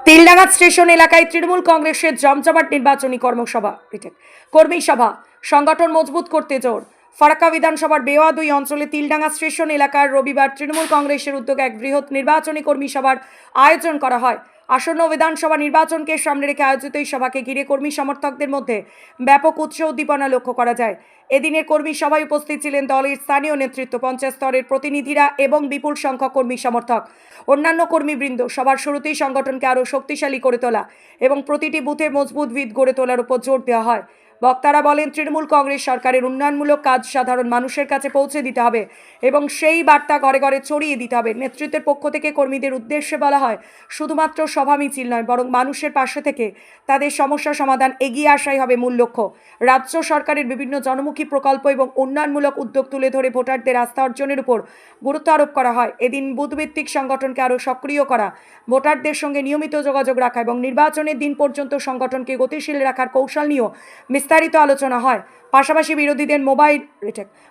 Tildanga station এলাকায় তৃণমূল কংগ্রেসের জমজমাট নির্বাচনী কর্মী সভা সংগঠন মজবুত করতে জোর। ফারাক্কা বিধানসভার বেওয়া 2 অঞ্চলে তিলডাঙ্গা স্টেশন এলাকার রবিবার তৃণমূল কংগ্রেসের উদ্যোগে এক বৃহৎ নির্বাচনী কর্মী সভার আয়োজন করা হয়। আসন্ন বিধানসভা নির্বাচনকে সামনে রেখে আয়োজিত এই সভাকে ঘিরে কর্মী সমর্থকদের মধ্যে ব্যাপক উৎসাহ উদ্দীপনা লক্ষ্য করা যায়। এদিনের কর্মী সভায় উপস্থিত ছিলেন দলের স্থানীয় নেতৃত্ব, পঞ্চায়েত স্তরের প্রতিনিধিরা এবং বিপুল সংখ্যক কর্মী সমর্থক, অন্যান্য কর্মীবৃন্দ। সবার শুরুতেই সংগঠনকে আরও শক্তিশালী করে তোলা এবং প্রতিটি বুথে মজবুত ভিত গড়ে তোলার উপর জোর দেওয়া হয়। বক্তারা বলেন, তৃণমূল কংগ্রেস সরকারের উন্নয়নমূলক কাজ সাধারণ মানুষের কাছে পৌঁছে দিতে হবে এবং সেই বার্তা ঘরে ঘরে ছড়িয়ে দিতে হবে। নেতৃত্বের পক্ষ থেকে কর্মীদের উদ্দেশ্যে বলা হয়, শুধুমাত্র সভা মিছিল নয়, বরং মানুষের পাশে থেকে তাদের সমস্যা সমাধান এগিয়ে আসাই হবে মূল লক্ষ্য। রাজ্য সরকারের বিভিন্ন জনমুখী প্রকল্প এবং উন্নয়নমূলক উদ্যোগ তুলে ধরে ভোটারদের আস্থা অর্জনের উপর গুরুত্ব আরোপ করা হয়। এদিন বুথভিত্তিক সংগঠনকে আরও সক্রিয় করা, ভোটারদের সঙ্গে নিয়মিত যোগাযোগ রাখা এবং নির্বাচনের দিন পর্যন্ত সংগঠনকে গতিশীল রাখার কৌশল নিয়েও বিস্তারিত আলোচনা হয়। পাশাপাশি বিরোধীদের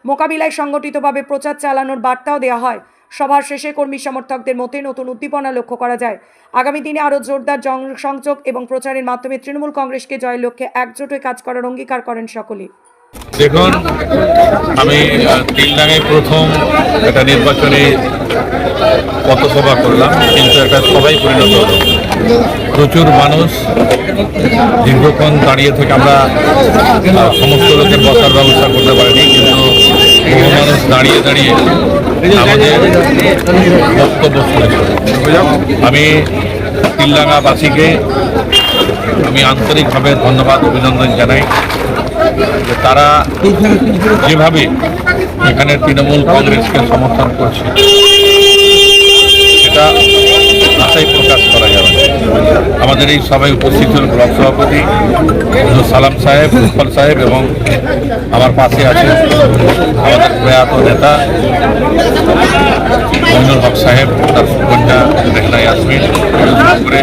মোকাবিলায় সংগঠিতভাবে প্রচার চালানোর বার্তাও দেওয়া হয়। সভার শেষে কর্মী সমর্থকদের মধ্যে নতুন উদ্দীপনা লক্ষ্য করা যায়। আগামী দিনে আরও জোরদার জনসংযোগ এবং প্রচারের মাধ্যমে তৃণমূল কংগ্রেসকে জয়ের লক্ষ্যে একজোট হয়ে কাজ করার অঙ্গীকার করেন সকলেই। দেখুন, আমি তিলডাঙ্গায় প্রথম একটা নির্বাচনে পথসভা করলাম, কিন্তু একটা সবাই পরিণত হলো। প্রচুর মানুষ, দীর্ঘক্ষণ দাঁড়িয়ে থেকে আমরা সমস্ত লোকের বসার ব্যবস্থা করতে পারিনি, কিন্তু বহু মানুষ দাঁড়িয়ে দাঁড়িয়ে আমাদের বক্তব্য শুনেছে। আমি তিলডাঙ্গাবাসীকে আমি আন্তরিকভাবে ধন্যবাদ, অভিনন্দন জানাই যে তারা যেভাবে এখানে তৃণমূল কংগ্রেসকে সমর্থন করছে সেটা আশাই প্রকাশ করা যাবে। আমাদের এই সভায় উপস্থিত হল ব্লক সভাপতি সালাম সাহেব, উৎপল সাহেব এবং আমার পাশে আছেন আমাদের প্রয়াত নেতা মইনুল হক সাহেব, তার সুকন্যা রেখনা ইয়াসমিন করে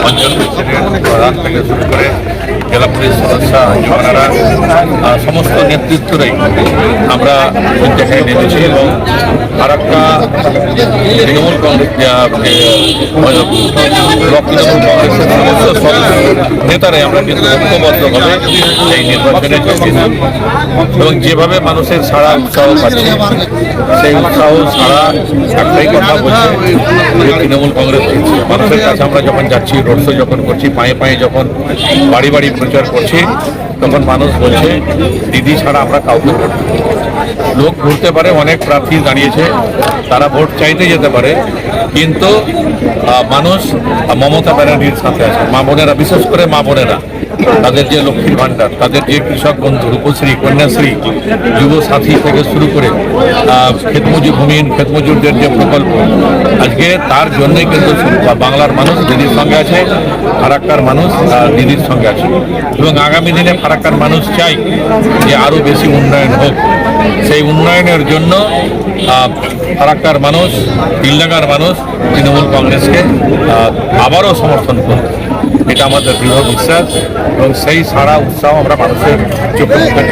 অঞ্চল প্রেসিডেন্ট প্রধান থেকে শুরু করে জেলা পুলিশ সদস্য জওয়ানারা, সমস্ত নেতৃত্বরাই আমরা এখানে নেমেছি এবং ফারাক্কা তৃণমূল কংগ্রেস ব্লক তৃণমূল কংগ্রেসের সমস্ত নেতারাই আমরা কিন্তু ঐক্যবদ্ধভাবে এই নির্বাচনে যোগদিয়েছি এবং যেভাবে মানুষের সারা উৎসাহ পাচ্ছে সেই উৎসাহ সারা একটাই কথা বলছে যে তৃণমূল কংগ্রেস মানুষের কাছে আমরা যখন যাচ্ছি, রোড শো যখন করছি, পায়ে পায়ে যখন বাড়ি বাড়ি প্রচার করছি, তখন মানুষ বলছে দিদি ছাড়া আমরা কাউকে ভোট দেব। লোক ঘুরতে পারে, অনেক প্রার্থী দাঁড়িয়েছে, তারা ভোট চাইতে যেতে পারে, কিন্তু মানুষ মমতা ব্যানার্জির সাথে আছে। মা বোনেরা, বিশেষ করে মা বোনেরা, তাদের যে লক্ষ্মীর ভাণ্ডার, তাদের যে কৃষক বন্ধু, রূপশ্রী, কন্যাশ্রী, যুব সাথী থেকে শুরু করে ভূমিহীন ক্ষেতমজুরদের যে প্রকল্প, আজকে তার জন্যই কিন্তু বাংলার মানুষ দিদির সঙ্গে আছে, ফারাক্কার মানুষ দিদির সঙ্গে আছে এবং আগামী দিনে ফারাক্কার মানুষ চাই যে আরও বেশি উন্নয়ন হোক। সেই উন্নয়নের জন্য ফারাক্কার মানুষ, তিলডাঙ্গার মানুষ তৃণমূল কংগ্রেসকে আবারও সমর্থন করবে, এটা আমাদের দৃঢ় বিশ্বাস এবং সেই সারা উৎসাহ আমরা মানুষের চোখে মুখে